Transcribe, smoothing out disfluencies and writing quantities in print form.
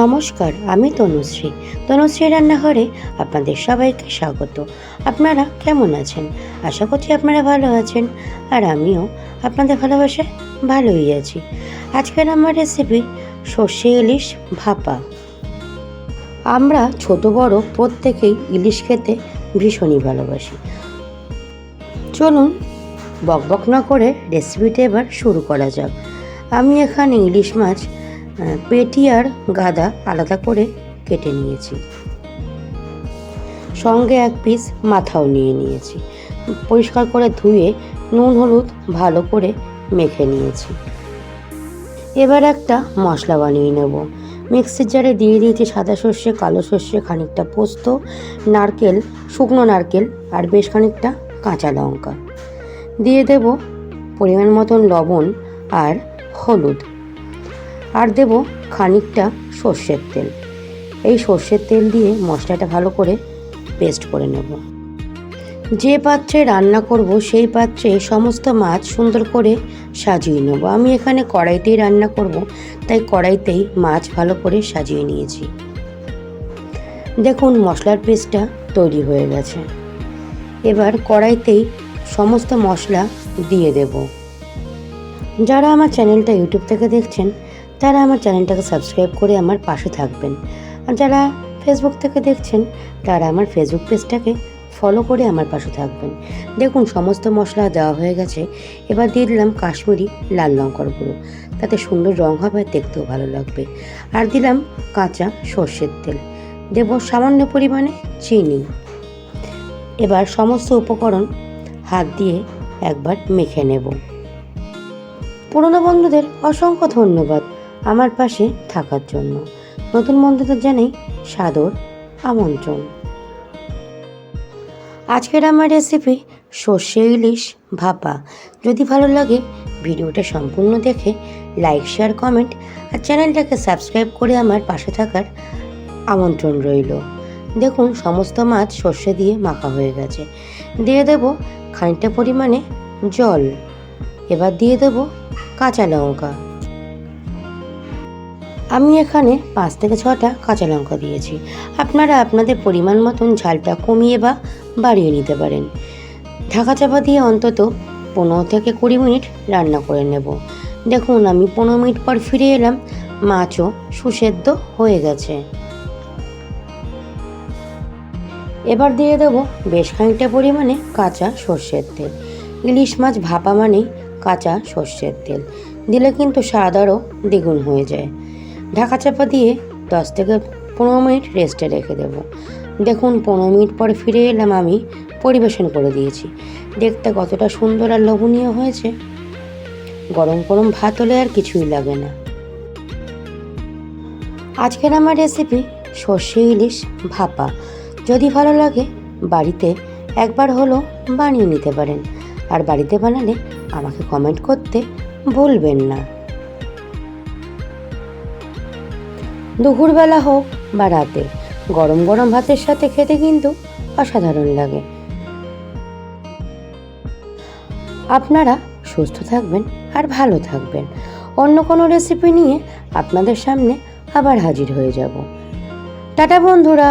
নমস্কার, আমি তনুশ্রী। তনুশ্রী রান্নাঘরে আপনাদের সবাইকে স্বাগত। আপনারা কেমন আছেন? আশা করছি আপনারা ভালো আছেন, আর আমিও আপনাদের ভালোবাসায় ভালোই আছি। আজকের আমার রেসিপি সর্ষে ইলিশ ভাপা। আমরা ছোট বড় প্রত্যেকেই ইলিশ খেতে ভীষণই ভালোবাসি। চলুন বকবক না করে রেসিপিটা এবার শুরু করা যাক। আমি এখানে ইলিশ মাছ পেটি আর গাদা আলাদা করে কেটে নিয়েছি, সঙ্গে এক পিস মাথাও নিয়ে নিয়েছি। পরিষ্কার করে ধুয়ে নুন হলুদ ভালো করে মেখে নিয়েছি। এবার একটা মশলা বানিয়ে নেব। মিক্সির জারে দিয়ে দিয়েছি সাদা সর্ষে, কালো সর্ষে, খানিকটা পোস্ত, নারকেল, শুকনো নারকেল আর বেশ খানিকটা কাঁচা লঙ্কা। দিয়ে দেব পরিমাণ মতন লবণ আর হলুদ, আর দেব খানিকটা সর্ষের তেল। এই সর্ষের তেল দিয়ে মশলাটা ভালো করে পেস্ট করে নেব। যে পাত্রে রান্না করব সেই পাত্রে সমস্ত মাছ সুন্দর করে সাজিয়ে নেব। আমি এখানে কড়াইতেই রান্না করব, তাই কড়াইতেই মাছ ভালো করে সাজিয়ে নিয়েছি। দেখুন মশলার পেস্টটা তৈরি হয়ে গেছে। এবার কড়াইতেই সমস্ত মশলা দিয়ে দেব। যারা আমার চ্যানেলটা ইউটিউব থেকে দেখছেন তারা আমার চ্যানেলটাকে সাবস্ক্রাইব করে আমার পাশে থাকবেন, আর যারা ফেসবুক থেকে দেখছেন তারা আমার ফেসবুক পেজটাকে ফলো করে আমার পাশে থাকবেন। দেখুন সমস্ত মশলা দেওয়া হয়ে গেছে। এবার দিয়ে দিলাম কাশ্মীরি লাল লঙ্কার গুঁড়ো, তাতে সুন্দর রং হবে, দেখতেও ভালো লাগবে। আর দিলাম কাঁচা সর্ষের তেল, দেব সামান্য পরিমাণে চিনি। এবার সমস্ত উপকরণ হাত দিয়ে একবার মেখে নেব। পুরনো বন্ধুদের অসংখ্য ধন্যবাদ আমার পাশে থাকার জন্য। নতুন বন্ধুদের জানাই সাদর আমন্ত্রণ। আজকের আমার রেসিপি সর্ষে ইলিশ ভাপা। যদি ভালো লাগে ভিডিওটা সম্পূর্ণ দেখে লাইক, শেয়ার, কমেন্ট আর চ্যানেলটাকে সাবস্ক্রাইব করে আমার পাশে থাকার আমন্ত্রণ রইল। দেখুন সমস্ত মাছ সর্ষে দিয়ে মাখা হয়ে গেছে। দিয়ে দেব খানিকটা পরিমাণে জল। এবার দিয়ে দেব কাঁচা লঙ্কা। আমি এখানে 5 থেকে 6টা কাঁচা লঙ্কা দিয়েছি। আপনারা আপনাদের পরিমাণ মতন ঝালটা কমিয়ে বা বাড়িয়ে নিতে পারেন। ঢাকা চাপা দিয়ে অন্তত 15 থেকে 20 মিনিট রান্না করে নেব। দেখুন আমি 15 মিনিট পর ফিরে এলাম, মাছও সুসেদ্ধ হয়ে গেছে। এবার দিয়ে দেব বেশ খানিকটা পরিমাণে কাঁচা সর্ষের তেল। ইলিশ মাছ ভাপা মানেই কাঁচা সর্ষের তেল দিলে কিন্তু স্বাদ আরও দ্বিগুণ হয়ে যায়। ঢাকা চাপা দিয়ে 10 থেকে 15 মিনিট রেস্টে রেখে দেব। দেখুন 15 মিনিট পরে ফিরে এলাম, আমি পরিবেশন করে দিয়েছি। দেখতে কতটা সুন্দর আর লোভনীয় হয়েছে। গরম গরম ভাত হলে আর কিছুই লাগে না। আজকের আমার রেসিপি সর্ষে ইলিশ ভাপা। যদি ভালো লাগে বাড়িতে একবার হলো বানিয়ে নিতে পারেন, আর বাড়িতে বানালে আমাকে কমেন্ট করতে ভুলবেন না। দুপুরবেলা হোক বা রাতে গরম গরম ভাতের সাথে খেতে কিন্তু অসাধারণ লাগে। আপনারা সুস্থ থাকবেন আর ভালো থাকবেন। অন্য কোনো রেসিপি নিয়ে আপনাদের সামনে আবার হাজির হয়ে যাব। টাটা বন্ধুরা।